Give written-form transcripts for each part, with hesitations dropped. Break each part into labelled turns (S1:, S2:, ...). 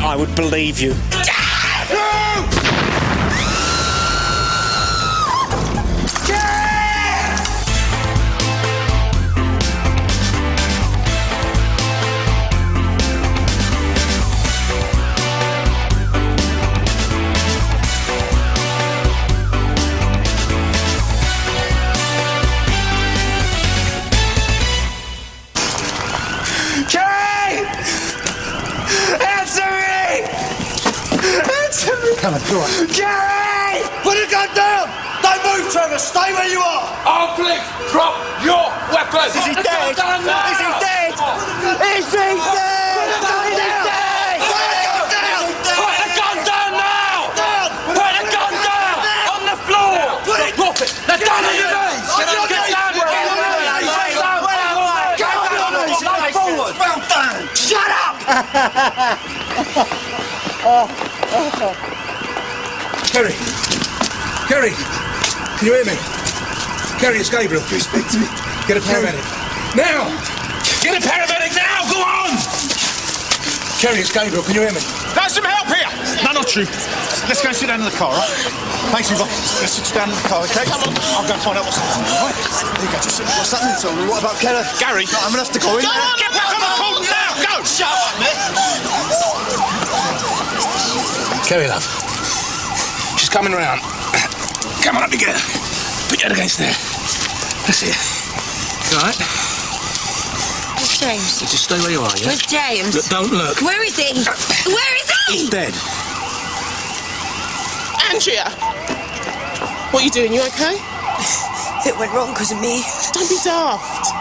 S1: I would believe you.
S2: Come on, go on.
S3: Gary! Put the gun down! Don't move, Trevor! Stay where you are!
S4: Oakley, drop your weapons!
S3: Is he dead? Is he dead? Is he dead? Put the gun down!
S4: Put the gun down now! Put the gun down! On the floor! Drop it! They're down on your knees! Get down! Get forward!
S3: Well done! Shut up!
S2: Kerry! Kerry! Can you hear me? Kerry, it's Gabriel.
S3: Can you speak to me?
S2: Get a paramedic. Now!
S4: Get a paramedic now! Go on!
S2: Kerry, it's Gabriel. Can you hear me?
S5: There's some help here! No, not you. Let's go and sit down in the car, right? Thanks, Eva. Let's sit down in the car, okay? Come on. I'll go and find out what's happening, all right?
S3: There you go, just what's happening to me? What about Keller?
S5: Gary!
S3: No, I'm gonna have to go in.
S5: Go on! Get back on the call now! Go! Shut up, mate!
S2: Kerry, love. She's coming round. Come on up together. Put your head against there. That's it. All right?
S6: Where's James?
S2: Just stay where you are, yeah?
S6: Where's James?
S2: Look, don't look.
S6: Where is he? Where is he?
S2: He's dead.
S7: Andrea! What are you doing? You okay?
S6: It went wrong because of me.
S7: Don't be daft.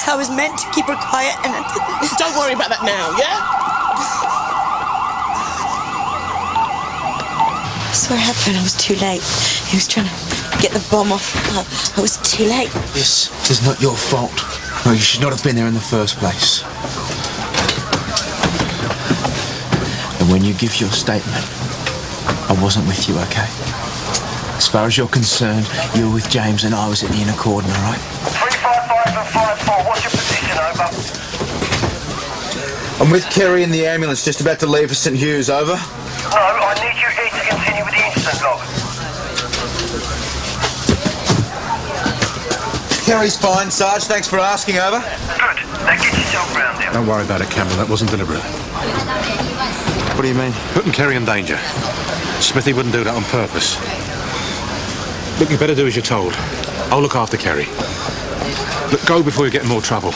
S6: I was meant to keep her quiet and I didn't.
S7: Don't worry about that now, yeah?
S6: So what happened? I was too late. He was trying to get the bomb off. I was too late.
S8: This is not your fault. No, you should not have been there in the first place. And when you give your statement, I wasn't with you, okay? As far as you're concerned, you were with James and I was at the inner cordon, all right?
S9: 355 and 54, what's your position, over?
S8: I'm with Kerry in the ambulance, just about to leave for St Hughes, over.
S9: No, I need you here to continue with the incident log.
S8: Kerry's fine, Sarge. Thanks for asking, over.
S9: Good. Now get yourself round there.
S10: Don't worry about it, Campbell. That wasn't deliberate.
S8: What do you mean?
S10: Putting Kerry in danger. Smithy wouldn't do that on purpose. Look, you better do as you're told. I'll look after Kerry. Look, go before you get in more trouble.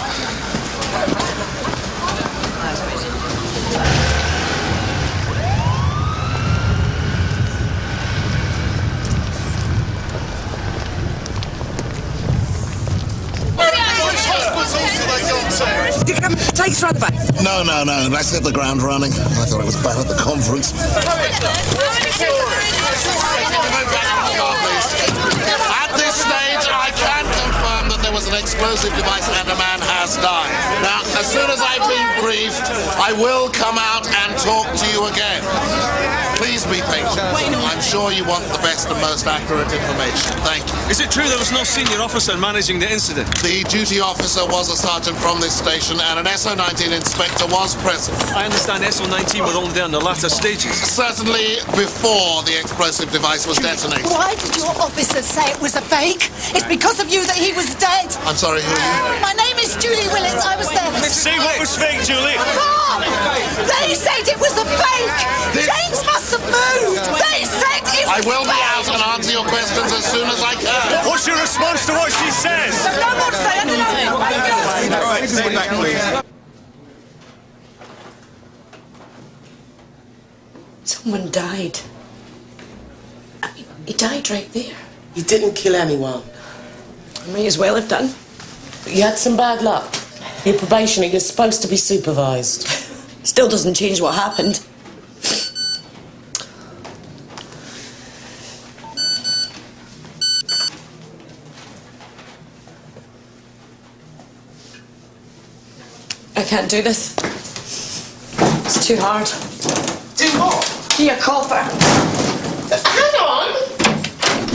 S6: Take us round the back.
S3: No, let's hit the ground running. I thought it was bad at the conference.
S4: At this stage, I can confirm that there was an explosive device and a man has died. Now, as soon as I've been briefed, I will come out and talk to you again. Please be patient. I'm sure you want the best and most accurate information. Thank you.
S11: Is it true there was no senior officer managing the incident?
S4: The duty officer was a sergeant from this station and an SO-19 inspector was present.
S11: I understand SO-19 were only there in the latter stages.
S4: Certainly before the explosive device was detonated.
S12: Why did your officer say it was a fake? It's because of you that he was dead.
S4: I'm sorry, who are you?
S12: My name is Julie Willits. I was there.
S11: Say what was fake, Julie.
S12: Mom! They said it was a fake. James must have moved. They said it was
S4: I will be
S12: fake.
S4: out and answer your questions as soon as I can.
S11: What's your response to what she says?
S12: No more to say anything.
S8: All right, sit back, please.
S6: Someone died. I mean, he died right there.
S7: You didn't kill anyone.
S6: I may as well have done.
S7: But you had some bad luck. Your probationer, you're supposed to be supervised.
S6: Still doesn't change what happened. I can't do this. It's too hard.
S7: Do what?
S6: Be a copper.
S7: Hang on.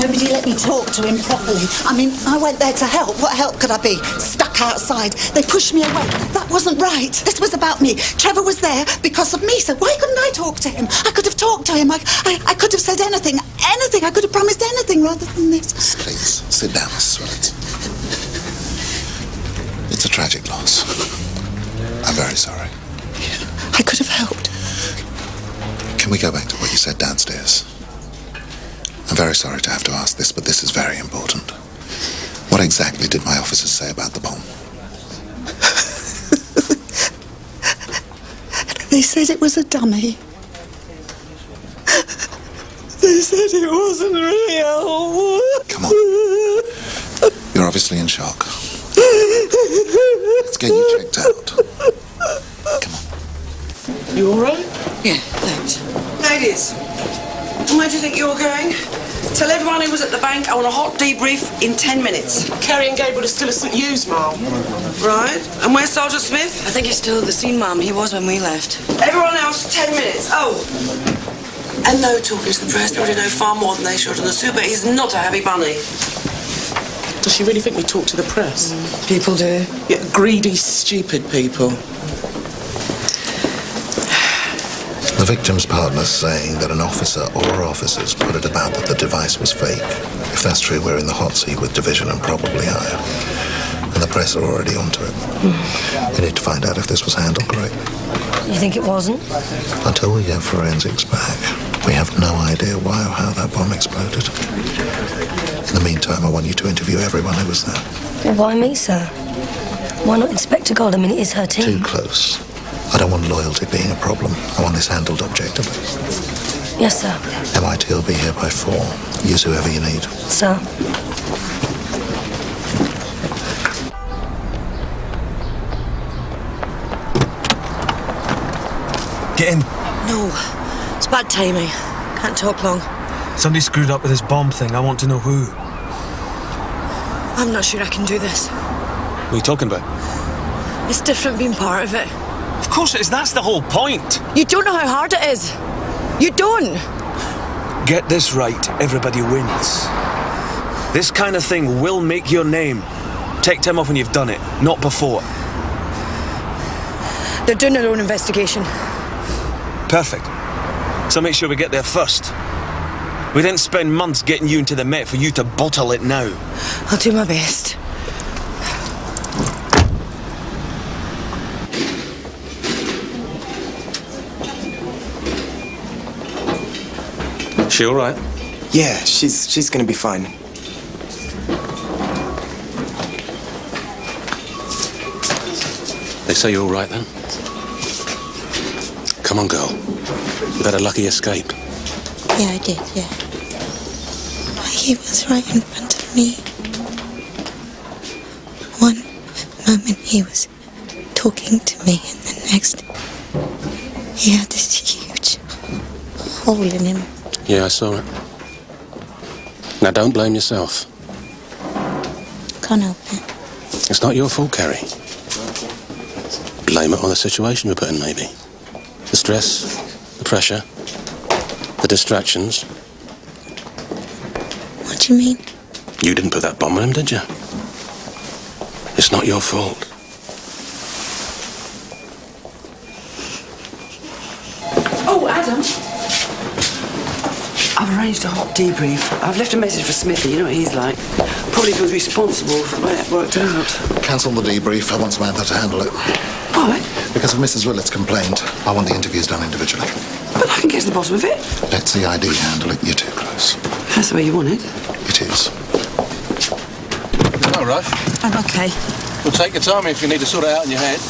S12: Nobody let me talk to him properly. I mean, I went there to help. What help could I be? Stuck outside. They pushed me away. That wasn't right. This was about me. Trevor was there because of me, so why couldn't I talk to him? I could have talked to him. I could have said anything. Anything. I could have promised anything rather than this.
S4: Please, sit down, Mrs. Willett. It's a tragic loss. I'm very sorry.
S12: I could have helped.
S4: Can we go back to what you said downstairs? I'm very sorry to have to ask this, but this is very important. What exactly did my officers say about the bomb?
S12: They said it was a dummy. They said it wasn't real.
S4: Come on. You're obviously in shock. Let's get you checked out. Come on.
S7: You all right?
S12: Yeah, thanks.
S1: Ladies, where do you think you're going? Tell everyone who was at the bank I want a hot debrief in 10 minutes.
S7: Kerry and Gabriel are still at St Hughes, Ma'am.
S1: Right. And where's Sergeant Smith?
S6: I think he's still at the scene, Mum. He was when we left.
S1: Everyone else, 10 minutes. Oh. And no talking to the press. They already know far more than they should. And the super, he's not a happy bunny.
S7: Does she really think we talk to the press?
S6: People do.
S7: Yeah, greedy, stupid people.
S4: The victim's partner's saying that an officer or officers put it about that the device was fake. If that's true, we're in the hot seat with division and probably higher. And the press are already onto it. We need to find out if this was handled correctly.
S13: You think it wasn't?
S4: Until we get forensics back, we have no idea why or how that bomb exploded. In the meantime, I want you to interview everyone who was there.
S13: Well, why me, sir? Why not Inspector Gold? I mean, it is her team.
S4: Too close. I don't want loyalty being a problem. I want this handled objectively.
S13: Yes, sir.
S4: MIT will be here by 4. Use whoever you need.
S13: Sir.
S14: Get in.
S6: No. It's bad timing. Can't talk long.
S14: Somebody screwed up with this bomb thing. I want to know who.
S6: I'm not sure I can do this.
S14: What are you talking about?
S6: It's different being part of it.
S14: Of course it is. That's the whole point.
S6: You don't know how hard it is. You don't.
S14: Get this right. Everybody wins. This kind of thing will make your name. Take time off when you've done it, not before.
S6: They're doing their own investigation.
S14: Perfect. So make sure we get there first. We didn't spend months getting you into the Met for you to bottle it now.
S6: I'll do my best.
S10: She all right?
S15: Yeah, she's gonna be fine.
S10: They say you're all right then? Come on, girl. You've had a lucky escape.
S6: Yeah, I did, yeah. He was right in front of me. One moment he was talking to me, and the next he had this huge hole in him.
S10: Yeah, I saw it. Now, don't blame yourself.
S6: Can't help it.
S10: It's not your fault, Kerry. Blame it on the situation you're put in, maybe. The stress, the pressure, the distractions.
S6: What do you mean?
S10: You didn't put that bomb on him, did you? It's not your fault.
S1: Oh, Adam. I've arranged a hot debrief. I've left a message for Smithy. You know what he's like. Probably feels responsible for the way it worked out.
S4: Cancel the debrief. I want Samantha to handle it.
S1: Why?
S4: Because of Mrs. Willett's complaint, I want the interviews done individually.
S1: But I can get to the bottom of it.
S4: Let CID handle it. You're too close.
S1: That's the way you want it.
S4: It is.
S2: No rush.
S6: I'm okay.
S2: Well, take your time if you need to sort it out in your head.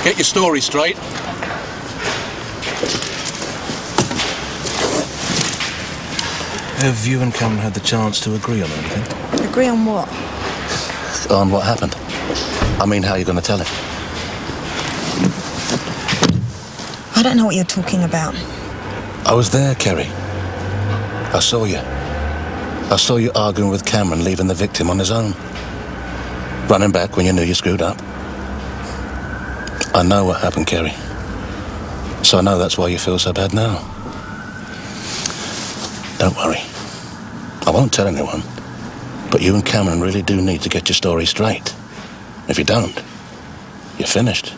S2: Get your story straight.
S16: Have you and Cameron had the chance to agree on anything?
S6: Agree on what?
S10: On what happened? I mean, how are you going to tell him?
S6: I don't know what you're talking about.
S10: I was there, Kerry. I saw you. I saw you arguing with Cameron, leaving the victim on his own. Running back when you knew you screwed up. I know what happened, Kerry. So I know that's why you feel so bad now. Don't worry.
S2: I won't tell anyone, but you and Cameron really do need to get your story straight. If you don't, you're finished.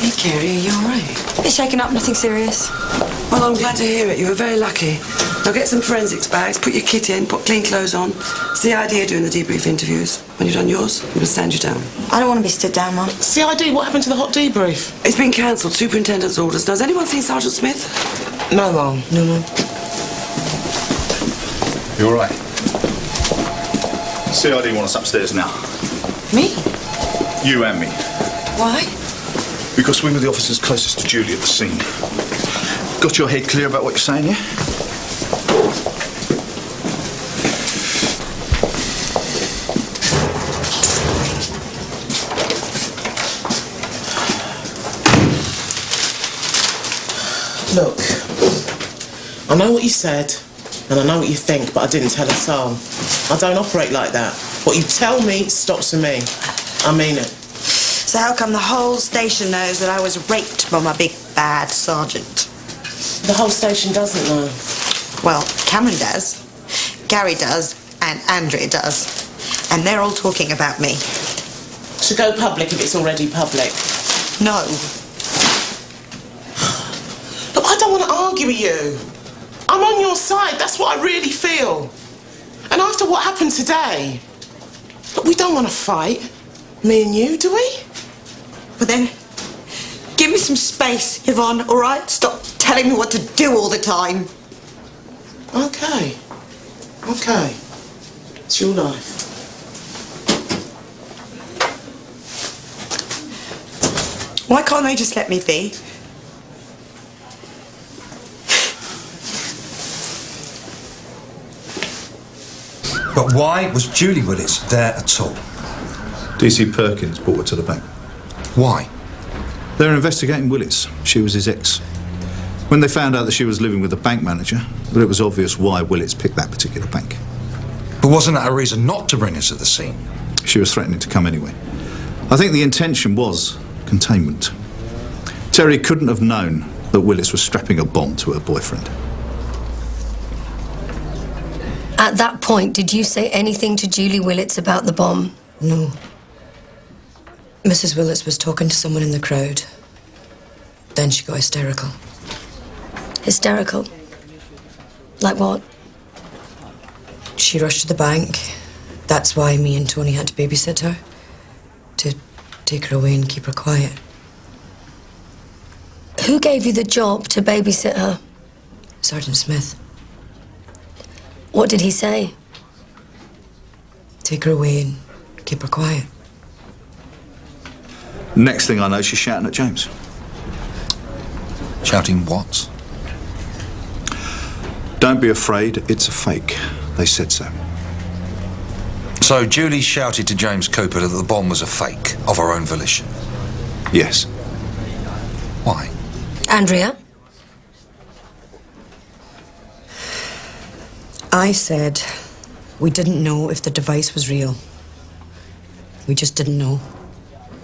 S1: Hey, Kerry, are you all right?
S13: Bit shaken up, nothing serious.
S1: Well, I'm glad to hear it. You were very lucky. Now get some forensics bags, put your kit in, put clean clothes on. It's the idea doing the debrief interviews. When you've done yours, I'm going to stand you down.
S12: I don't want to be stood down, Mum.
S7: CID, what happened to the hot debrief?
S1: It's been cancelled. Superintendent's orders. Now, has anyone seen Sergeant Smith?
S7: No, Mum.
S1: No, Mum.
S5: You all right? CID want us upstairs now.
S12: Me?
S5: You and me.
S12: Why?
S5: Because we were the officers closest to Julie at the scene. Got your head clear about what you're saying, yeah?
S7: Look, I know what you said, and I know what you think, but I didn't tell a soul. I don't operate like that. What you tell me stops with me. I mean it.
S12: So how come the whole station knows that I was raped by my big bad sergeant?
S7: The whole station doesn't know.
S12: Well, Cameron does, Gary does, and Andrea does. And they're all talking about me.
S7: Should go public if it's already public.
S12: No.
S7: Look, I don't want to argue with you. I'm on your side. That's what I really feel. And after what happened today, look, we don't want to fight. Me and you, do we?
S12: Well then, give me some space, Yvonne, all right? Stop telling me what to do all the time.
S7: Okay. Okay. It's your life.
S12: Why can't they just let me be?
S17: But why was Julie Willis there at all?
S5: DC Perkins brought her to the bank.
S17: Why?
S5: They're investigating Willis. She was his ex. When they found out that she was living with the bank manager, well, it was obvious why Willis picked that particular bank.
S17: But wasn't that a reason not to bring us to the scene?
S5: She was threatening to come anyway. I think the intention was containment. Terry couldn't have known that Willis was strapping a bomb to her boyfriend.
S13: At that point, did you say anything to Julie Willits about the bomb?
S1: No. Mrs. Willits was talking to someone in the crowd. Then she got hysterical.
S13: Hysterical? Like what?
S1: She rushed to the bank. That's why me and Tony had to babysit her. To take her away and keep her quiet.
S13: Who gave you the job to babysit her?
S1: Sergeant Smith.
S13: What did he say?
S1: Take her away and keep her quiet.
S5: Next thing I know, she's shouting at James.
S17: Shouting what?
S5: Don't be afraid, it's a fake. They said so.
S17: So Julie shouted to James Cooper that the bomb was a fake, of her own volition?
S5: Yes.
S17: Why?
S13: Andrea?
S1: I said we didn't know if the device was real. We just didn't know.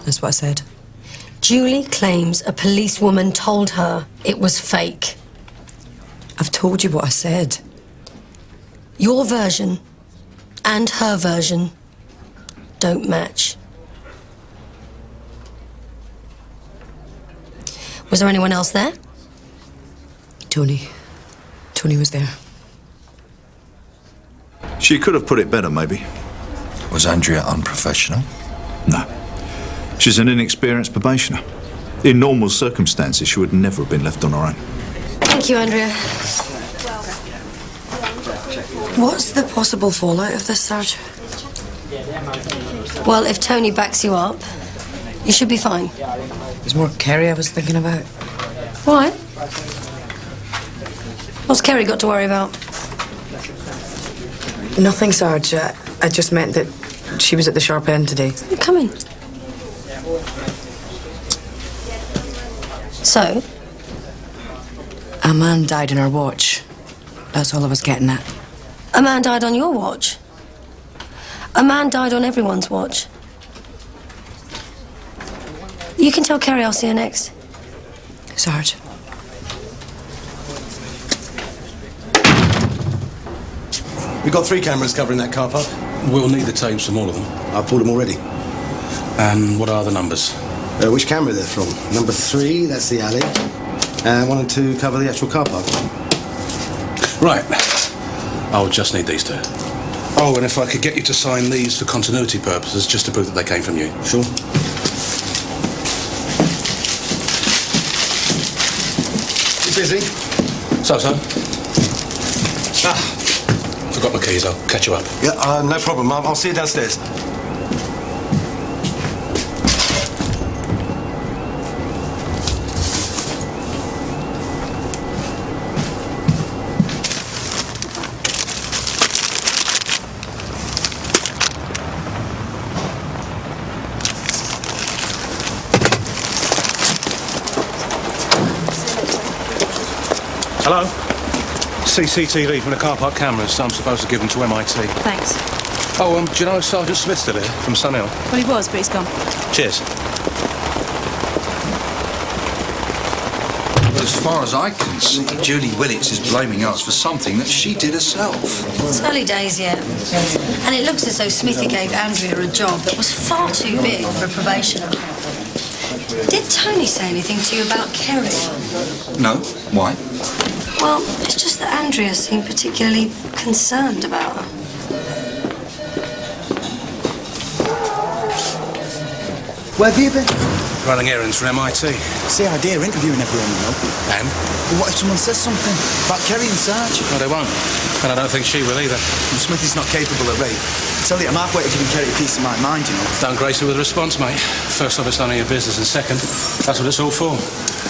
S1: That's what I said.
S13: Julie claims a policewoman told her it was fake.
S1: I've told you what I said.
S13: Your version and her version don't match. Was there anyone else there?
S1: Tony. Tony was there.
S5: She could have put it better, maybe.
S17: Was Andrea unprofessional?
S5: No. She's an inexperienced probationer. In normal circumstances, she would never have been left on her own.
S13: Thank you, Andrea.
S1: What's the possible fallout of this, Sarge?
S13: Well, if Tony backs you up, you should be fine.
S1: There's more Kerry I was thinking about.
S13: Why? What's Kerry got to worry about?
S1: Nothing, Sarge. I just meant that
S18: She was at the sharp end today.
S13: Come in. So?
S18: A man died on our watch. That's all I was getting at.
S13: A man died on your watch? A man died on everyone's watch? You can tell Kerry I'll see her next.
S18: Sarge.
S19: We've got 3 cameras covering that car park.
S2: We'll need the tapes from all of them.
S19: I've pulled them already.
S2: And what are the numbers?
S19: Which camera they're from? Number 3, that's the alley. And 1 and 2 cover the actual car park.
S2: Right. I'll just need these 2. Oh, and if I could get you to sign these for continuity purposes, just to prove that they came from you.
S19: Sure. You busy?
S2: So. Forgot my keys. I'll catch you up.
S19: Yeah, no problem. I'll see you downstairs.
S10: Hello? CCTV from the car park cameras, so I'm supposed to give them to MIT.
S20: Thanks.
S10: Oh, do you know Sergeant Smith's still here, from Sunhill?
S20: Well, he was, but he's gone.
S10: Cheers.
S17: But as far as I can see, Julie Willits is blaming us for something that she did herself.
S13: It's early days yet. And it looks as though Smithy gave Andrea a job that was far too big for a probationer. Did Tony say anything to you about Kerry?
S17: No? Why?
S13: Well, it's just that Andrea seemed particularly concerned about her.
S3: Where have you been?
S2: Running errands for MIT.
S3: See, idea interviewing everyone, you know.
S2: And?
S3: Well, what if someone says something about Kerry and Sarge?
S2: No, they won't. And I don't think she will either.
S3: Well, Smithy's not capable of rape. I tell you, I'm halfway to giving Kerry a piece of my mind, you know.
S2: Don't grace her with a response, mate. First off, it's none of your business, and second, that's what it's all for.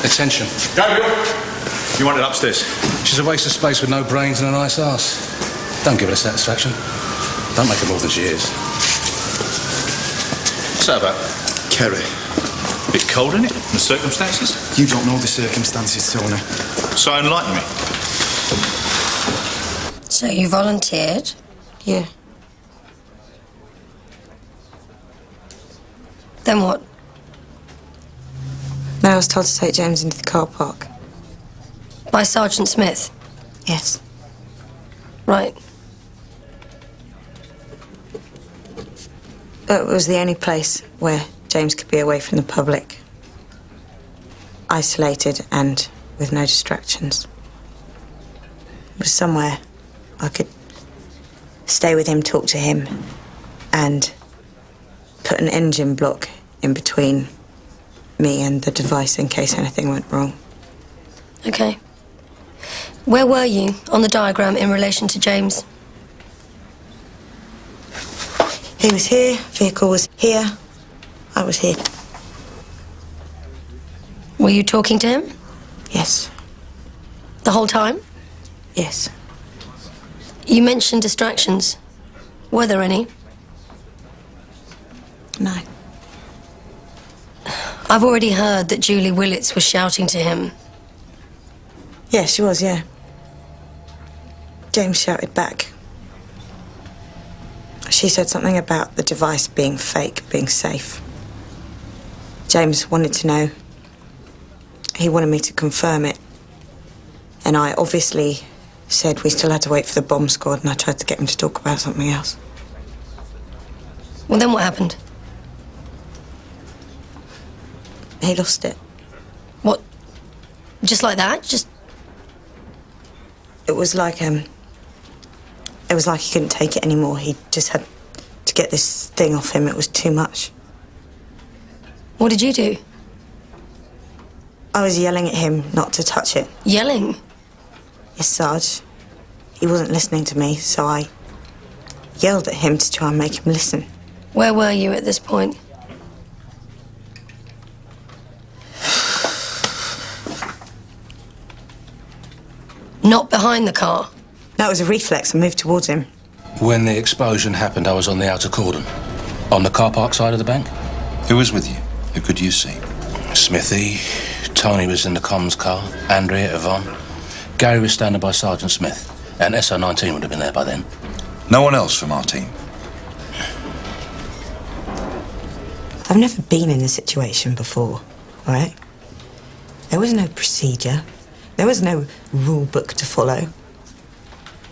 S2: Attention.
S10: Go! You want it upstairs?
S2: She's a waste of space with no brains and a nice ass. Don't give her satisfaction. Don't make her more than she is.
S10: What's that about?
S3: Kerry.
S10: Bit cold, isn't it? The circumstances?
S3: You don't know the circumstances, Tony.
S10: So enlighten me.
S13: So you volunteered?
S6: Yeah.
S13: Then what?
S6: Then I was told to take James into the car park.
S13: By Sergeant Smith?
S6: Yes.
S13: Right.
S6: It was the only place where James could be away from the public. Isolated and with no distractions. It was somewhere I could stay with him, talk to him, and put an engine block in between me and the device in case anything went wrong.
S13: Okay. Where were you on the diagram in relation to James?
S6: He was here, vehicle was here, I was here.
S13: Were you talking to him?
S6: Yes.
S13: The whole time?
S6: Yes.
S13: You mentioned distractions. Were there any?
S6: No.
S13: I've already heard that Julie Willits was shouting to him.
S6: Yeah, she was, yeah. James shouted back. She said something about the device being fake, being safe. James wanted to know. He wanted me to confirm it. And I obviously said we still had to wait for the bomb squad, and I tried to get him to talk about something else.
S13: Well, then what happened?
S6: He lost it.
S13: What? Just like that? Just...
S6: It was like he couldn't take it anymore. He just had to get this thing off him. It was too much.
S13: What did you do?
S6: I was yelling at him not to touch it.
S13: Yelling?
S6: Yes, Sarge. He wasn't listening to me, so I yelled at him to try and make him listen.
S13: Where were you at this point? Not behind the car?
S6: That was a reflex. I moved towards him.
S2: When the explosion happened, I was on the outer cordon. On the car park side of the bank?
S17: Who was with you? Who could you see?
S2: Smithy. Tony was in the comms car. Andrea, Yvonne. Gary was standing by Sergeant Smith. And SO-19 would have been there by then.
S17: No one else from our team?
S6: I've never been in a situation before, all right? There was no procedure. There was no rule book to follow.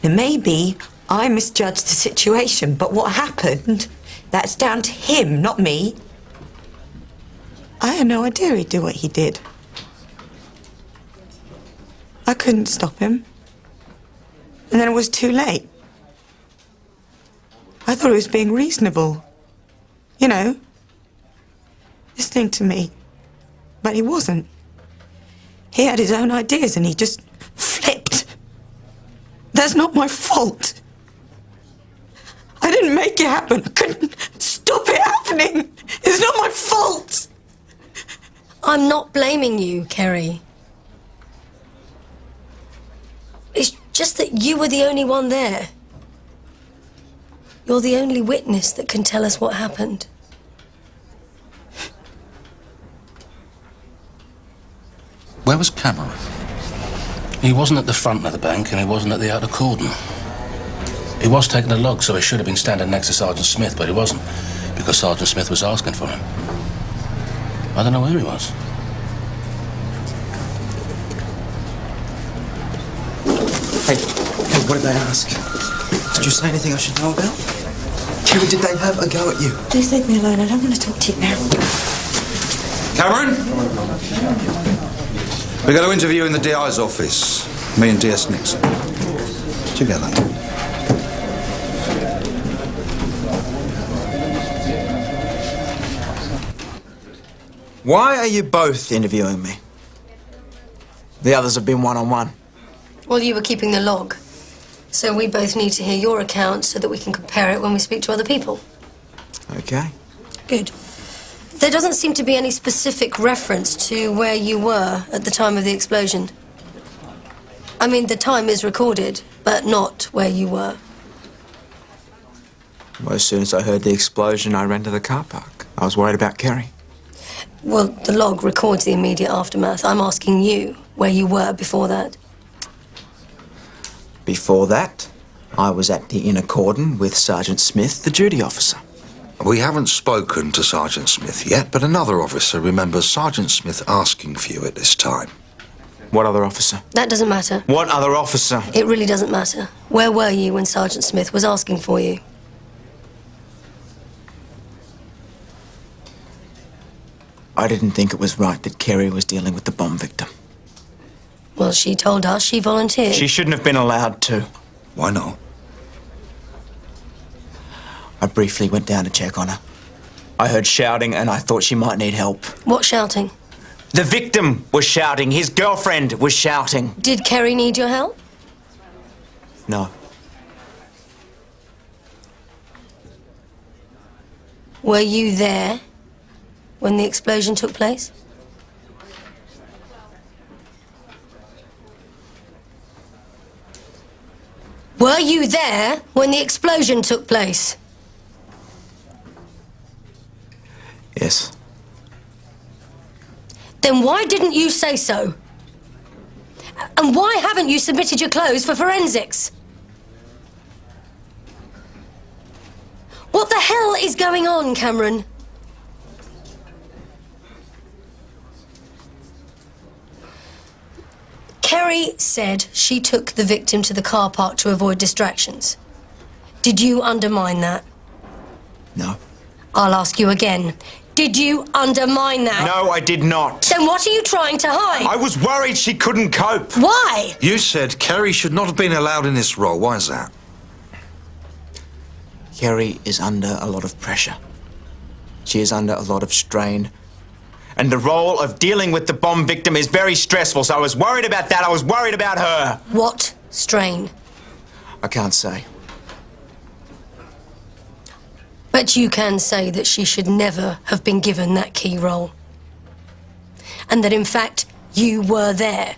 S6: Now, maybe I misjudged the situation, but what happened, that's down to him, not me. I had no idea he'd do what he did. I couldn't stop him. And then it was too late. I thought he was being reasonable. You know, listening to me. But he wasn't. He had his own ideas and he just flipped. That's not my fault. I didn't make it happen. I couldn't stop it happening. It's not my fault.
S13: I'm not blaming you, Kerry. It's just that you were the only one there. You're the only witness that can tell us what happened.
S17: Where was Cameron?
S2: He wasn't at the front of the bank and he wasn't at the outer cordon. He was taking a log, so he should have been standing next to Sergeant Smith, but he wasn't, because Sergeant Smith was asking for him. I don't know where he was.
S15: Hey, what did they ask? Did you say anything I should know about? Kerry, did they have a go at you?
S6: Please leave me alone. I don't want to talk to you now.
S17: Cameron? We're going to interview in the DI's office. Me and DS Nixon. Together.
S8: Why are you both interviewing me? The others have been one-on-one.
S13: Well, you were keeping the log. So we both need to hear your account so that we can compare it when we speak to other people.
S8: Okay.
S13: Good. There doesn't seem to be any specific reference to where you were at the time of the explosion. I mean, the time is recorded, but not where you were.
S8: Well, as soon as I heard the explosion, I ran to the car park. I was worried about Kerry.
S13: Well, the log records the immediate aftermath. I'm asking you where you were before that.
S8: Before that, I was at the inner cordon with Sergeant Smith, the duty officer.
S17: We haven't spoken to Sergeant Smith yet, but another officer remembers Sergeant Smith asking for you at this time.
S8: What other officer?
S13: That doesn't matter.
S8: What other officer?
S13: It really doesn't matter. Where were you when Sergeant Smith was asking for you?
S8: I didn't think it was right that Kerry was dealing with the bomb victim.
S13: Well, she told us she volunteered.
S8: She shouldn't have been allowed to.
S17: Why not?
S8: I briefly went down to check on her. I heard shouting and I thought she might need help.
S13: What shouting?
S8: The victim was shouting. His girlfriend was shouting.
S13: Did Kerry need your help?
S8: No.
S13: Were you there when the explosion took place? Were you there when the explosion took place?
S8: Yes.
S13: Then why didn't you say so? And why haven't you submitted your clothes for forensics? What the hell is going on, Cameron? Kerry said she took the victim to the car park to avoid distractions. Did you undermine that?
S8: No.
S13: I'll ask you again. Did you undermine that?
S8: No, I did not.
S13: Then what are you trying to hide?
S8: I was worried she couldn't cope.
S13: Why?
S17: You said Kerry should not have been allowed in this role. Why is that?
S8: Kerry is under a lot of pressure. She is under a lot of strain. And the role of dealing with the bomb victim is very stressful, so I was worried about that. I was worried about her.
S13: What strain?
S8: I can't say.
S13: But you can say that she should never have been given that key role. And that, in fact, you were there.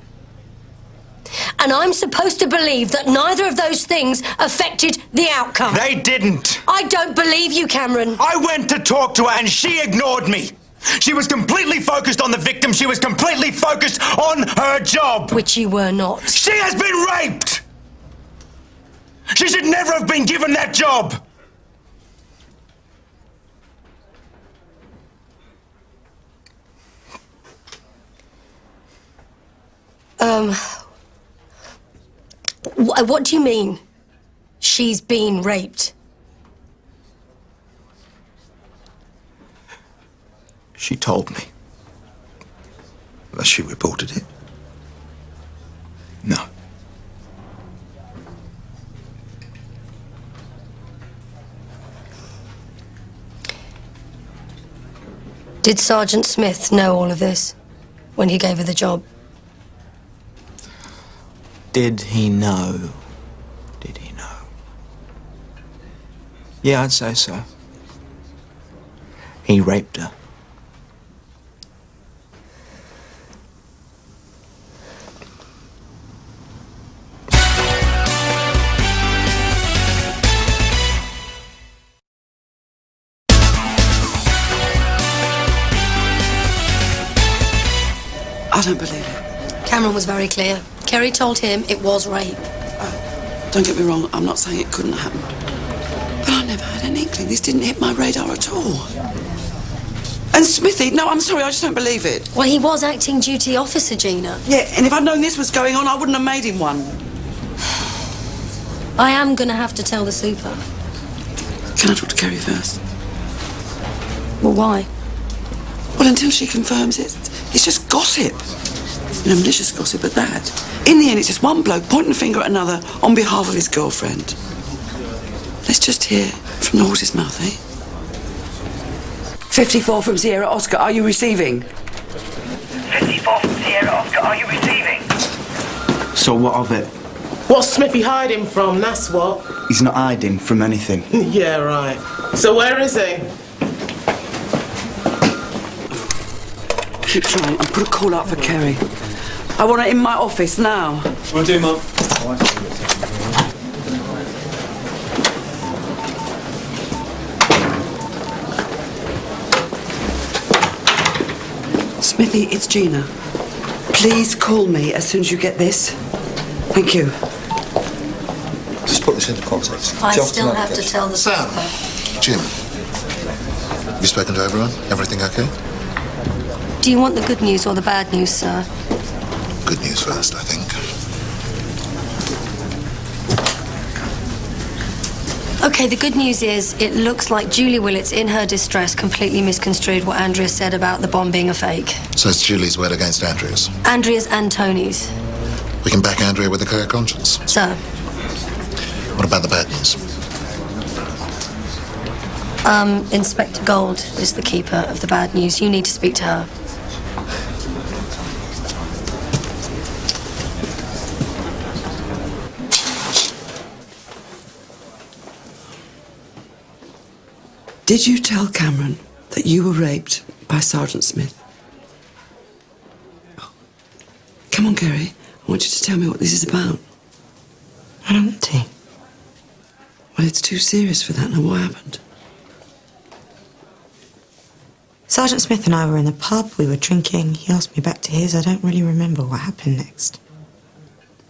S13: And I'm supposed to believe that neither of those things affected the outcome.
S8: They didn't.
S13: I don't believe you, Cameron.
S8: I went to talk to her and she ignored me. She was completely focused on the victim. She was completely focused on her job.
S13: Which you were not.
S8: She has been raped. She should never have been given that job.
S13: What do you mean? She's been raped?
S8: She told me.
S17: Has she reported it?
S8: No.
S13: Did Sergeant Smith know all of this when he gave her the job?
S8: Did he know? Did he know? Yeah, I'd say so. He raped her.
S1: I don't believe it.
S13: Cameron was very clear. Kerry told him it was rape.
S1: Don't get me wrong, I'm not saying it couldn't happen. But I never had an inkling. This didn't hit my radar at all. And Smithy, no, I'm sorry, I just don't believe it.
S13: Well, he was acting duty officer, Gina.
S1: Yeah, and if I'd known this was going on, I wouldn't have made him one.
S13: I am going to have to tell the super.
S1: Can I talk to Kerry first?
S13: Well, why?
S1: Well, until she confirms it, it's just gossip. You know, malicious gossip at that. In the end, it's just one bloke pointing a finger at another on behalf of his girlfriend. Let's just hear from the horse's mouth, eh? 54 from Sierra Oscar, are you receiving?
S9: 54 from Sierra Oscar, are you receiving?
S15: So what of it?
S7: What's Smithy hiding from, that's what?
S15: He's not hiding from anything.
S7: Yeah, right. So where is he?
S1: Keep trying. I'll put a call out for Kerry. I want her in my office now.
S15: Will do, Mum.
S1: Smithy, it's Gina. Please call me as soon as you get this. Thank you.
S17: Just put this into context.
S13: I still have to tell the
S17: Sam,
S13: super.
S17: Jim, have you spoken to everyone? Everything okay?
S13: Do you want the good news or the bad news, sir?
S17: Good news first, I think.
S13: Okay, the good news is it looks like Julie Willits, in her distress, completely misconstrued what Andrea said about the bomb being a fake.
S17: So it's Julie's word against Andrea's.
S13: Andrea's and Tony's.
S17: We can back Andrea with a clear conscience.
S13: Sir.
S17: What about the bad news?
S13: Inspector Gold is the keeper of the bad news. You need to speak to her.
S1: Did you tell Cameron that you were raped by Sergeant Smith? Come on, Kerry. I want you to tell me what this is about.
S6: I don't want to.
S1: Well, it's too serious for that. Now, what happened?
S6: Sergeant Smith and I were in the pub, we were drinking. He asked me back to his. I don't really remember what happened next.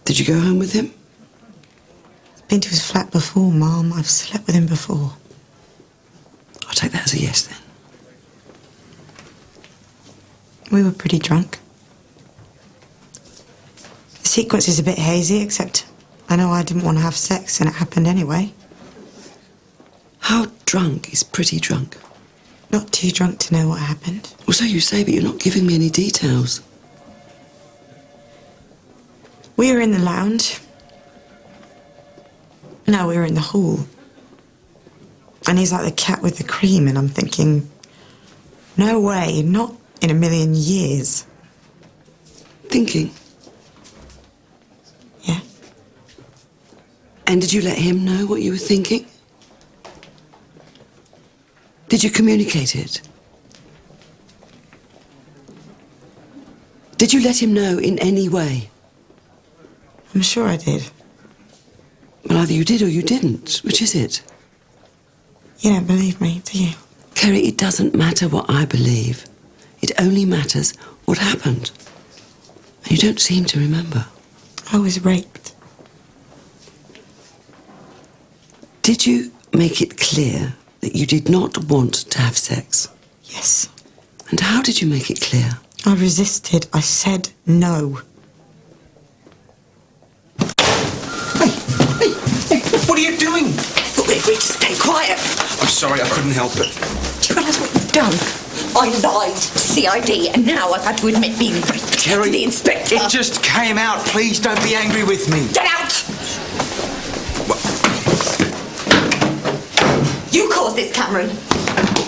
S1: Did you go home with him?
S6: I've been to his flat before, Mum. I've slept with him before.
S1: I'll take that as a yes, then.
S6: We were pretty drunk. The sequence is a bit hazy, except I know I didn't want to have sex, and it happened anyway.
S1: How drunk is pretty drunk?
S6: Not too drunk to know what happened.
S1: Well, so you say, but you're not giving me any details.
S6: We were in the lounge. No, we were in the hall. And he's like the cat with the cream, and I'm thinking, no way, not in a million years.
S1: Thinking?
S6: Yeah.
S1: And did you let him know what you were thinking? Did you communicate it? Did you let him know in any way?
S6: I'm sure I did.
S1: Well, either you did or you didn't. Which is it?
S6: You don't believe me, do you?
S1: Kerry, it doesn't matter what I believe. It only matters what happened. And you don't seem to remember.
S6: I was raped.
S1: Did you make it clear that you did not want to have sex?
S6: Yes.
S1: And how did you make it clear?
S6: I resisted. I said no.
S15: What are you doing?
S12: I thought we agreed to stay quiet.
S15: I'm sorry, I couldn't help it.
S12: Do you realise what you've done? I lied to CID, and now I've had to admit being raped to the inspector.
S15: It just came out. Please don't be angry with me.
S12: Get out! You caused this, Cameron.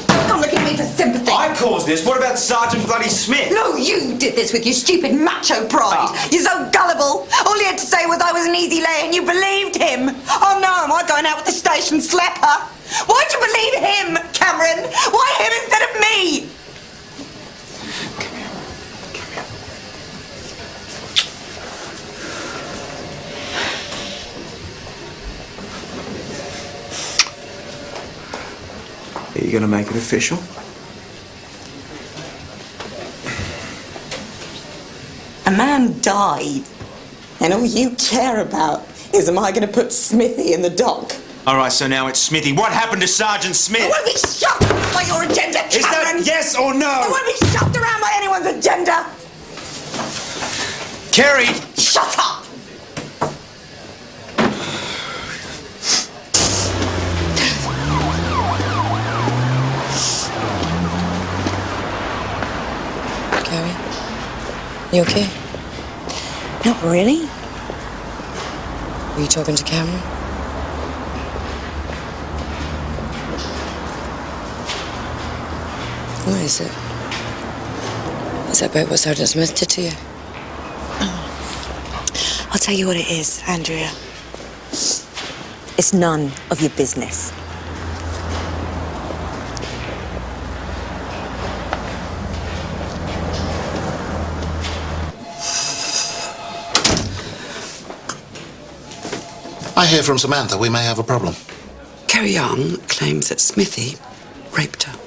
S12: Don't come looking at me for sympathy.
S8: I caused this. What about Sergeant Bloody Smith?
S12: No, you did this with your stupid macho pride. You're so gullible. All you had to say was I was an easy lay and you believed him. Oh no, am I going out with the station slapper? Why'd you believe him, Cameron? Why him instead of me?
S15: Are you going to make it official?
S12: A man died, and all you care about is am I going to put Smithy in the dock?
S8: All right, so now it's Smithy. What happened to Sergeant Smith?
S12: I won't be shoved around by your agenda, Cameron!
S8: Is that yes or no?
S12: I won't be shoved around by anyone's agenda!
S8: Kerry!
S12: Shut up!
S18: Kerry? You okay?
S12: Not really.
S18: Were you talking to Cameron? What is it? Is that about what Sergeant Smith did to you?
S6: I'll tell you what it is, Andrea. It's none of your business.
S4: I hear from Samantha we may have a problem.
S1: Kerry Young claims that Smithy raped her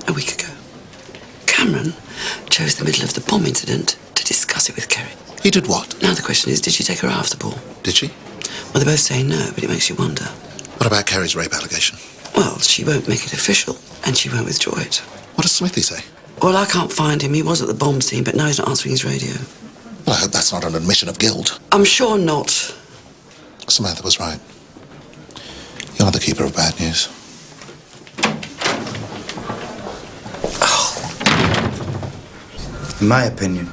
S1: a week ago. Cameron chose the middle of the bomb incident to discuss it with Kerry.
S4: He did what?
S1: Now the question is, did she take her after ball?
S4: Did she?
S1: Well, they both say no, but it makes you wonder.
S4: What about Kerry's rape allegation?
S1: Well, she won't make it official, and she won't withdraw it.
S4: What does Smithy say?
S1: Well, I can't find him. He was at the bomb scene, but now he's not answering his radio.
S4: Well, I hope that's not an admission of guilt.
S1: I'm sure not.
S4: Samantha was right. You're the keeper of bad news.
S15: In my opinion,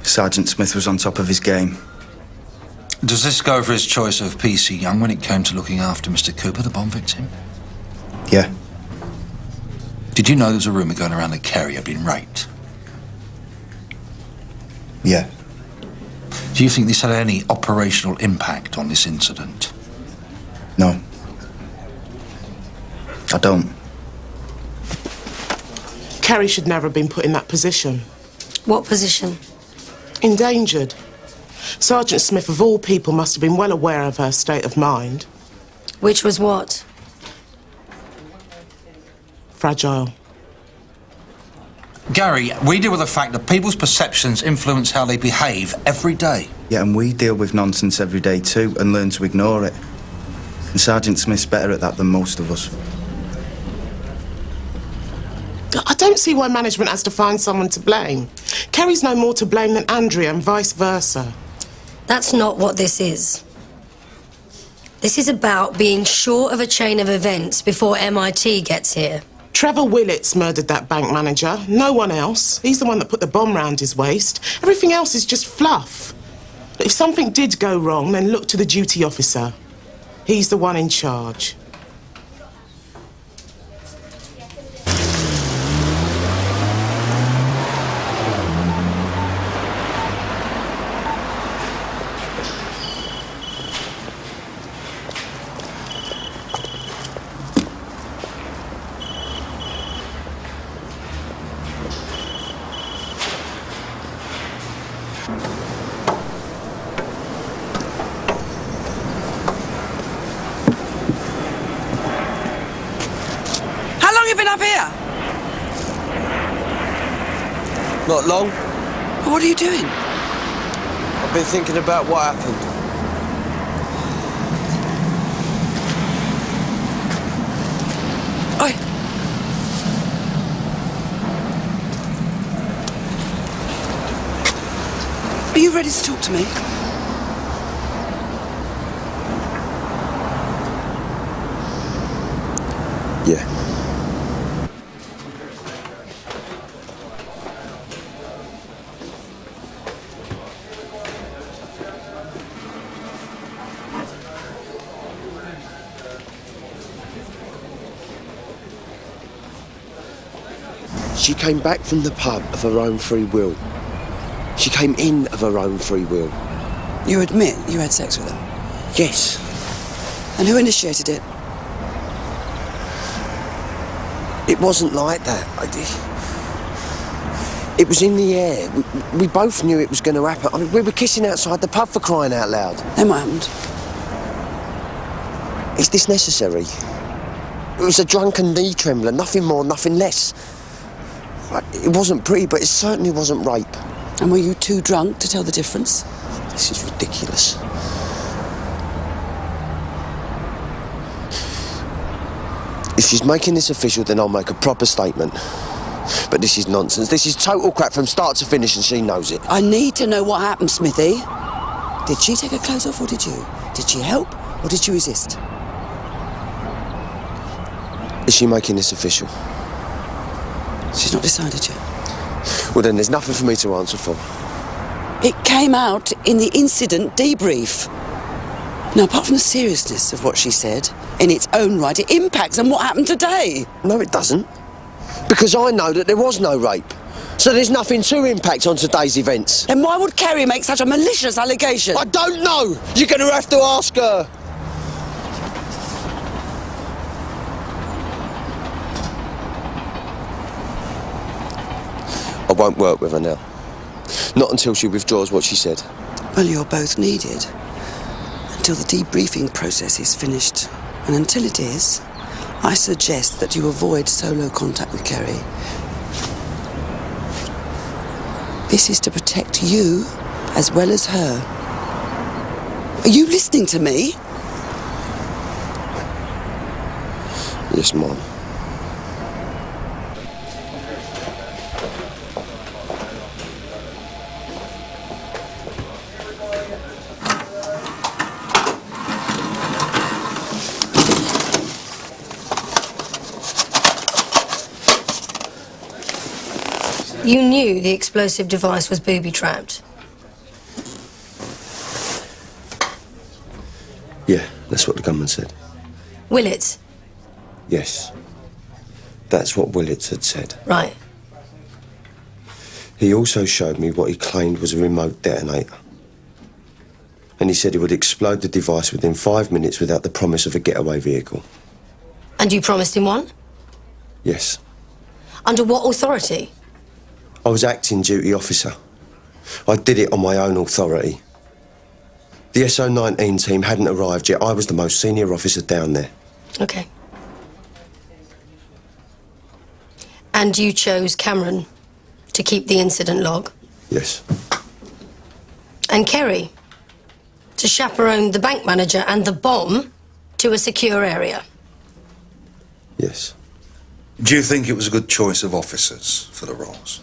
S15: Sergeant Smith was on top of his game.
S17: Does this go for his choice of PC Young when it came to looking after Mr. Cooper, the bomb victim?
S15: Yeah.
S17: Did you know there was a rumour going around that Kerry had been raped?
S15: Yeah.
S17: Do you think this had any operational impact on this incident?
S15: No. I don't.
S7: Kerry should never have been put in that position.
S13: What position?
S7: Endangered. Sergeant Smith, of all people, must have been well aware of her state of mind.
S13: Which was what?
S7: Fragile.
S17: Gary, we deal with the fact that people's perceptions influence how they behave every day.
S15: Yeah, and we deal with nonsense every day too and learn to ignore it. And Sergeant Smith's better at that than most of us.
S7: I don't see why management has to find someone to blame. Kerry's no more to blame than Andrea and vice versa.
S13: That's not what this is. This is about being sure of a chain of events before MIT gets here.
S7: Trevor Willits murdered that bank manager, no one else. He's the one that put the bomb round his waist. Everything else is just fluff. But if something did go wrong, then look to the duty officer. He's the one in charge.
S1: long you been up here?
S3: Not long.
S1: What are you doing?
S3: I've been thinking about what happened.
S1: Oi. Are you ready to talk to me?
S3: Yeah. She came back from the pub of her own free will. She came in of her own free will.
S1: You admit you had sex with her?
S3: Yes.
S1: And who initiated it?
S3: It wasn't like that. It was in the air. We both knew it was going to happen. I mean, we were kissing outside the pub, for crying out loud.
S1: Then what happened?
S3: Is this necessary? It was a drunken knee trembler, nothing more, nothing less. It wasn't pretty, but it certainly wasn't rape.
S1: And were you too drunk to tell the difference?
S3: This is ridiculous. If she's making this official, then I'll make a proper statement. But this is nonsense. This is total crap from start to finish, and she knows it.
S1: I need to know what happened, Smithy. Did she take her clothes off, or did you? Did she help, or did you resist?
S3: Is she making this official?
S1: She's not decided yet.
S3: Well, then there's nothing for me to answer for.
S1: It came out in the incident debrief. Now, apart from the seriousness of what she said, in its own right, it impacts on what happened today.
S3: No, it doesn't. Because I know that there was no rape. So there's nothing to impact on today's events.
S1: Then why would Kerry make such a malicious allegation?
S3: I don't know! You're going to have to ask her. I won't work with her now. Not until she withdraws what she said.
S1: Well, you're both needed. Until the debriefing process is finished. And until it is, I suggest that you avoid solo contact with Kerry. This is to protect you as well as her. Are you listening to me?
S3: Yes, Mom.
S13: You knew the explosive device was booby-trapped?
S3: Yeah, that's what the gunman said.
S13: Willits?
S3: Yes. That's what Willits had said.
S13: Right.
S3: He also showed me what he claimed was a remote detonator. And he said he would explode the device within 5 minutes without the promise of a getaway vehicle.
S13: And you promised him one?
S3: Yes.
S13: Under what authority?
S3: I was acting duty officer. I did it on my own authority. The SO19 team hadn't arrived yet. I was the most senior officer down there.
S13: OK. And you chose Cameron to keep the incident log?
S3: Yes.
S13: And Kerry to chaperone the bank manager and the bomb to a secure area?
S3: Yes.
S17: Do you think it was a good choice of officers for the roles?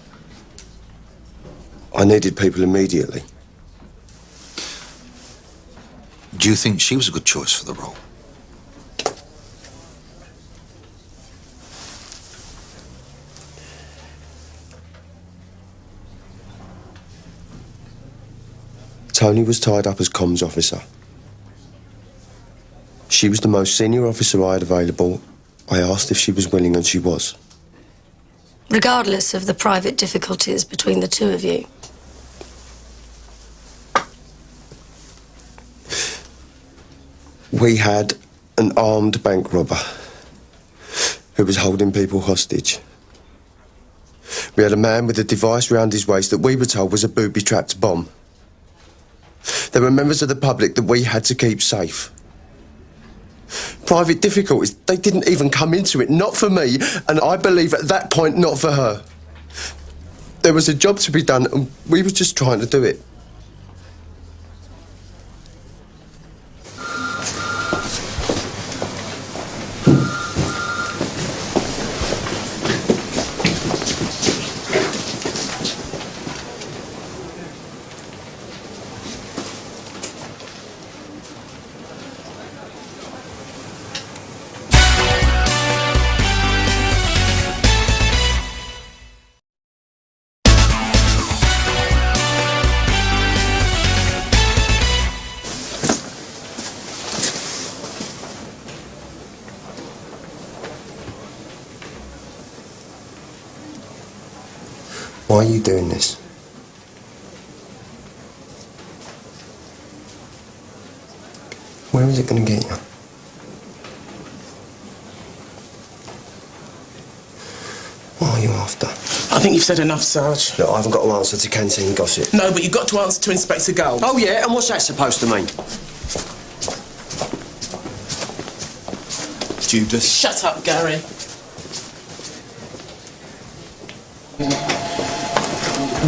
S3: I needed people immediately.
S17: Do you think she was a good choice for the role?
S3: Tony was tied up as comms officer. She was the most senior officer I had available. I asked if she was willing, and she was.
S13: Regardless of the private difficulties between the two of you?
S3: We had an armed bank robber who was holding people hostage. We had a man with a device round his waist that we were told was a booby-trapped bomb. There were members of the public that we had to keep safe. private difficulties. They didn't even come into it, not for me, and I believe at that point, not for her. There was a job to be done, and we were just trying to do it. Why are you doing this? Where is it going to get you? What are you after?
S7: I think you've said enough, Sarge.
S3: Look, I haven't got to answer to canteen gossip.
S7: No, but you've got to answer to Inspector Gold.
S3: Oh, yeah? And what's that supposed to mean? Judas.
S7: Shut up, Gary.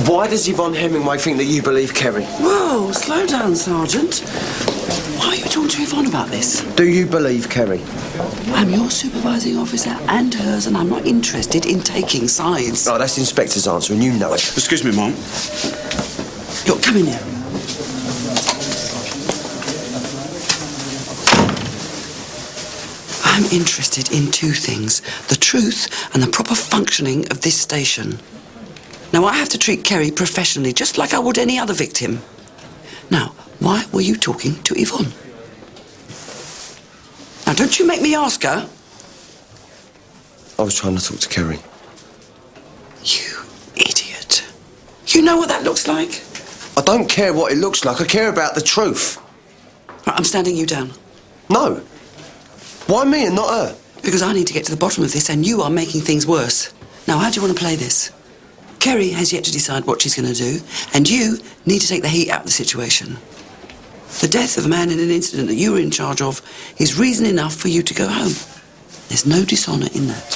S3: Why does Yvonne Hemingway think that you believe Kerry?
S1: Whoa, slow down, Sergeant. Why are you talking to Yvonne about this?
S3: Do you believe Kerry?
S1: I'm your supervising officer and hers, and I'm not interested in taking sides.
S3: Oh, that's the inspector's answer, and you know it.
S20: Excuse me, Mom.
S1: Look, come in here. I'm interested in two things: the truth and the proper functioning of this station. Now, I have to treat Kerry professionally, just like I would any other victim. Now, why were you talking to Yvonne? Now, don't you make me ask her.
S3: I was trying to talk to Kerry.
S1: You idiot. You know what that looks like?
S3: I don't care what it looks like. I care about the truth.
S1: Right, I'm standing you down.
S3: No. Why me and not her?
S1: Because I need to get to the bottom of this, and you are making things worse. Now, how do you want to play this? Kerry has yet to decide what she's going to do, and you need to take the heat out of the situation. The death of a man in an incident that you were in charge of is reason enough for you to go home. There's no dishonour in that.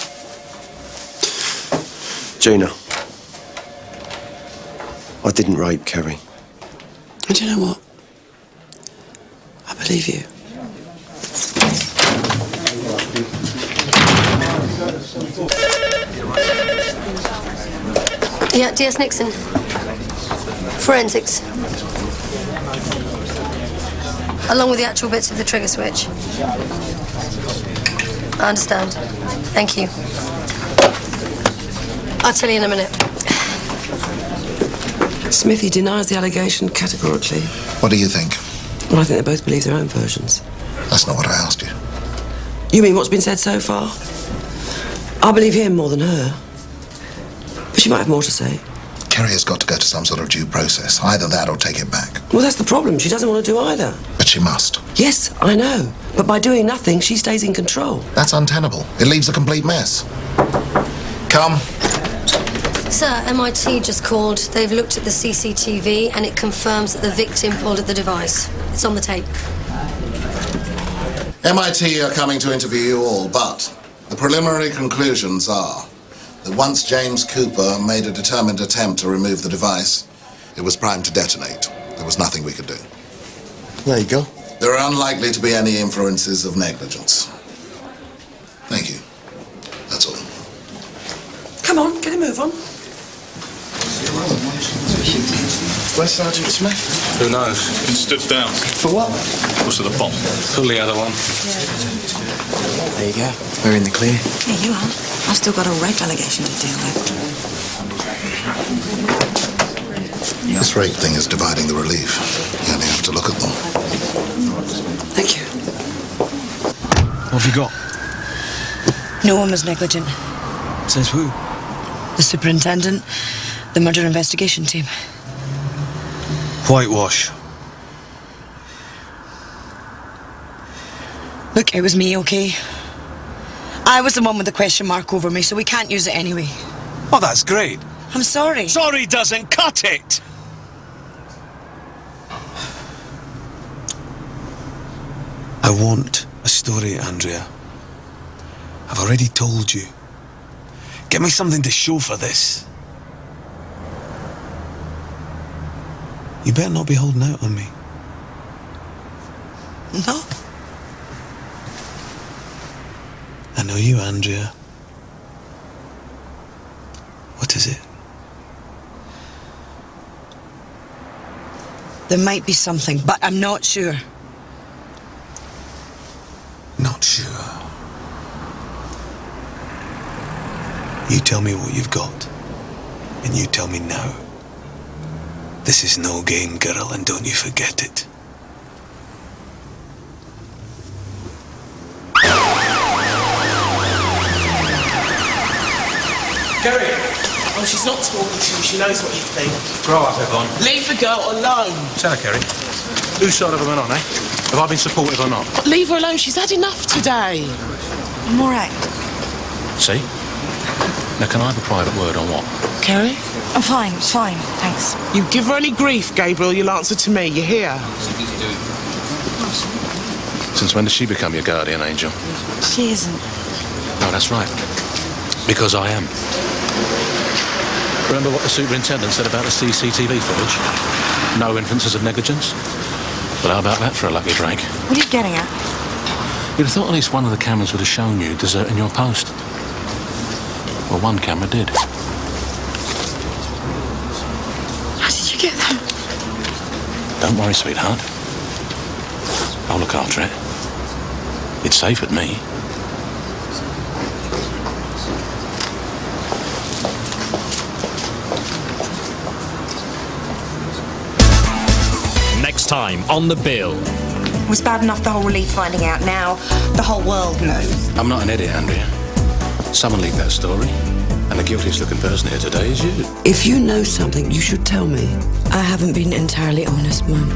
S3: Gina, I didn't rape Kerry.
S1: And you know what? I believe you.
S13: Yeah, DS Nixon. Forensics. Along with the actual bits of the trigger switch. I understand. Thank you. I'll tell you in a minute.
S1: Smithy denies the allegation categorically.
S17: What do you think?
S1: Well, I think they both believe their own versions.
S17: That's not what I asked you.
S1: You mean what's been said so far? I believe him more than her. But she might have more to say.
S17: Kerry has got to go to some sort of due process. Either that or take it back.
S1: Well, that's the problem. She doesn't want to do either.
S17: But she must.
S1: Yes, I know. But by doing nothing, she stays in control.
S17: That's untenable. It leaves a complete mess. Come.
S13: Sir, MIT just called. They've looked at the CCTV and it confirms that the victim pulled at the device. It's on the tape.
S4: MIT are coming to interview you all, but the preliminary conclusions are that once James Cooper made a determined attempt to remove the device, it was primed to detonate. There was nothing we could do.
S3: There you go.
S4: There are unlikely to be any influences of negligence. Thank you. That's all.
S1: Come on, get a move on.
S3: Where's Sergeant Smith?
S10: Who knows?
S5: He stood down.
S3: For what?
S5: Because of the bomb.
S10: Pull the other one.
S15: There you go. We're in the clear.
S6: Yeah, you are. I've still got a rape allegation to deal with.
S17: This rape thing is dividing the relief. You only have to look at them.
S1: Thank you.
S14: What have you got?
S18: No one was negligent.
S14: Says who?
S18: The superintendent, the murder investigation team.
S14: Whitewash.
S18: Look, it was me, okay? I was the one with the question mark over me, so we can't use it anyway.
S14: Oh, that's great.
S18: I'm sorry.
S14: Sorry doesn't cut it. I want a story, Andrea. I've already told you. Get me something to show for this. You better not be holding out on me.
S18: No.
S14: I know you, Andrea. What is it?
S18: There might be something, but I'm not sure.
S14: Not sure. You tell me what you've got, and you tell me now. This is no game, girl, and don't you forget it.
S7: Gary! Oh, she's not talking to you. She knows what you think.
S10: Grow up, Yvonne.
S7: Leave the girl alone.
S10: Tell her, Kerry. Whose side of them on, eh? Have I been supportive or not?
S7: But leave her alone. She's had enough today.
S18: I'm all right.
S2: See? Now, can I have a private word on what?
S7: Kerry?
S18: I'm fine. It's fine. Thanks.
S7: You give her any grief, Gabriel, you'll answer to me. You hear?
S2: Since when did she become your guardian angel?
S18: She isn't.
S2: No, that's right. Because I am. Remember what the superintendent said about the CCTV footage? No inferences of negligence? Well, how about that for a lucky break?
S18: What are you getting at?
S2: You'd have thought at least one of the cameras would have shown you deserting your post. Well, one camera did.
S18: How did you get that?
S2: Don't worry, sweetheart. I'll look after it. It's safe with me.
S20: Next time on The Bill.
S6: It was bad enough the whole relief finding out. Now the whole world knows.
S2: I'm not an idiot, Andrea. Someone leaked that story, and the guiltiest looking person here today is you.
S1: If you know something, you should tell me.
S18: I haven't been entirely honest, Mum.